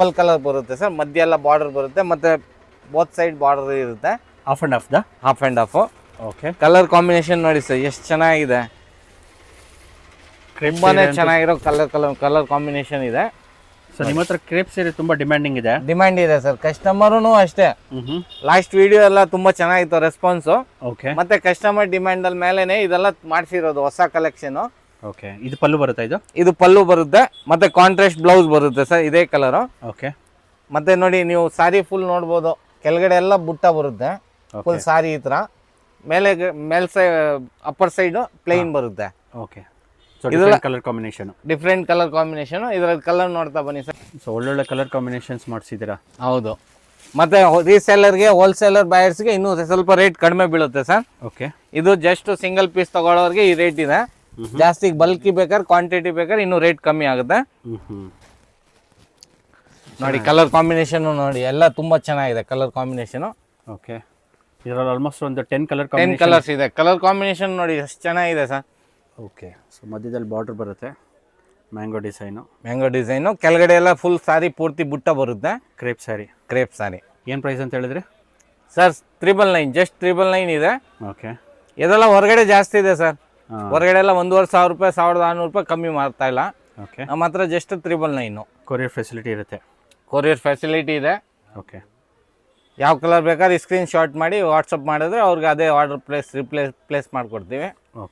Purple colour ಬರುತ್ತೆ sir, ಮಧ್ಯ ಎಲ್ಲ ಬಾರ್ಡರ್ ಬರುತ್ತೆ, ಮತ್ತೆ ಬೋತ್ ಸೈಡ್ ಬಾರ್ಡರ್ ಇರುತ್ತೆ. Of and of the half and half. Okay. Colour combination ನೋಡಿ ಸರ್ ಎಷ್ಟು ಚೆನ್ನಾಗಿದೆ, ತುಂಬಾನೇ ಚೆನ್ನಾಗಿರೋ ಕಲರ್ ಕಾಂಬಿನೇಷನ್ ಇದೆ. ಸೊ ನಿಮ್ಮ ಹತ್ರ ಕ್ರೇಪ್ ಸೀರೆ ತುಂಬಾ ಡಿಮ್ಯಾಂಡಿಂಗ್ ಇದೆ. ಡಿಮ್ಯಾಂಡ್ ಇದೆ ಸರ್, ಕಸ್ಟಮರ್ನು ಅಷ್ಟೇ. ಲಾಸ್ಟ್ ವಿಡಿಯೋ ಎಲ್ಲ ತುಂಬಾ ಚೆನ್ನಾಗಿತ್ತು ರೆಸ್ಪಾನ್ಸ್. ಓಕೆ. ಮತ್ತೆ ಕಸ್ಟಮರ್ ಡಿಮ್ಯಾಂಡ್ ಅಲ್ಲಿ ಮೇಲೆನೆ ಇದೆಲ್ಲ ಮಾಡಿಸಿರೋದು ಹೊಸ ಕಲೆಕ್ಷನ್. ಓಕೆ. ಇದು ಪಲ್ಲು ಬರುತ್ತಾ? ಇದು ಪಲ್ಲು ಬರುತ್ತೆ, ಮತ್ತೆ ಕಾಂಟ್ರಾಸ್ಟ್ ಬ್ಲೌಸ್ ಬರುತ್ತೆ ಸರ್, ಇದೇ ಕಲರ್. ಓಕೆ. ಮತ್ತೆ ನೋಡಿ ನೀವು ಸಾರಿ ಫುಲ್ ನೋಡ್ಬೋದು, ಕೆಳಗಡೆ ಎಲ್ಲ ಬುಟ್ಟ ಬರುತ್ತೆ ಫುಲ್ ಸಾರಿ ಈ ತರ. ಮೇಲ್ ಅಪ್ಪರ್ ಸೈಡ್ ಪ್ಲೇನ್ ಬರುತ್ತೆ. Okay. So different colour combination, different colour combination. ಇದರಲ್ಲಿ ಕಲರ್ ನೋಡ್ತಾ ಬನ್ನಿ ಸರ್. ಸೊ ಒಳ್ಳೊಳ್ಳೆ ಕಲರ್ ಕಾಂಬಿನೇಷನ್ಸ್ ಮಾಡಿಸಿದ್ದೀರಾ. ಹೌದು. ಮತ್ತೆ ರೀಸೇಲರ್ಗೆ, ಹೋಲ್ಸೇಲರ್ ಬಯರ್ಸ್ಗೆ ಇನ್ನೂ ಸ್ವಲ್ಪ ರೇಟ್ ಕಡಿಮೆ ಬೀಳುತ್ತೆ ಸರ್. ಓಕೆ. ಇದು ಜಸ್ಟ್ ಸಿಂಗಲ್ ಪೀಸ್ ತಗೊಳ್ಳೋರಿಗೆ ಈ ರೇಟ್ ಇದೆ. ಜಾಸ್ತಿ ಬಲ್ಕಿ ಬೇಕಾದ್ರೆ, ಕ್ವಾಂಟಿಟಿ ಬೇಕಾದ್ರೆ ಇನ್ನೂ ರೇಟ್ ಕಮ್ಮಿ ಆಗುತ್ತೆ. ನೋಡಿ ಕಲರ್ ಕಾಂಬಿನೇಷನ್ ನೋಡಿ, ಎಲ್ಲ ತುಂಬಾ ಚೆನ್ನಾಗಿದೆ ಕಲರ್ ಕಾಂಬಿನೇಷನ್. ಓಕೆ. ಇದರಲ್ಲಿ ಆಲ್ಮೋಸ್ಟ್ ಒಂದು 10 ಕಲರ್ಸ್ ಇದೆ. ಕಲರ್ ಕಾಂಬಿನೇಷನ್ ನೋಡಿ ಎಷ್ಟು ಚೆನ್ನಾಗಿದೆ ಸರ್. ಓಕೆ. ಸೊ ಮಧ್ಯದಲ್ಲಿ ಬಾರ್ಡರ್ ಬರುತ್ತೆ, ಮ್ಯಾಂಗೋ ಡಿಸೈನು, ಕೆಳಗಡೆ ಎಲ್ಲ ಫುಲ್ ಸಾರಿ ಪೂರ್ತಿ ಬುಟ್ಟ ಬರುತ್ತೆ. ಕ್ರೇಪ್ ಸಾರಿ. ಏನು ಪ್ರೈಸ್ ಅಂತ ಹೇಳಿದ್ರಿ ಸರ್? 999, ಜಸ್ಟ್ 999 ಇದೆ. ಓಕೆ. ಇದೆಲ್ಲ ಹೊರಗಡೆ ಜಾಸ್ತಿ ಇದೆ ಸರ್, ಹೊರಗಡೆ ಎಲ್ಲ 1,500 ರೂಪಾಯಿ, 1,600 ರೂಪಾಯಿ ಕಮ್ಮಿ ಮಾಡ್ತಾ ಇಲ್ಲ. ಓಕೆ. ನಮ್ಮ ಹತ್ರ ಜಸ್ಟ್ 999. ಕೊರಿಯರ್ ಫೆಸಿಲಿಟಿ ಇರುತ್ತೆ. ಕೊರಿಯರ್ ಫೆಸಿಲಿಟಿ ಇದೆ. ಓಕೆ. ಯಾವ ಕಲರ್ ಬೇಕಾದ್ರೆ ಸ್ಕ್ರೀನ್ ಶಾಟ್ ಮಾಡಿ ವಾಟ್ಸಪ್ ಮಾಡಿದ್ರೆ ಅವ್ರಿಗೆ ಅದೇ ಆರ್ಡರ್ ಪ್ಲೇಸ್ ಮಾಡಿಕೊಡ್ತೀವಿ. ಓಕೆ.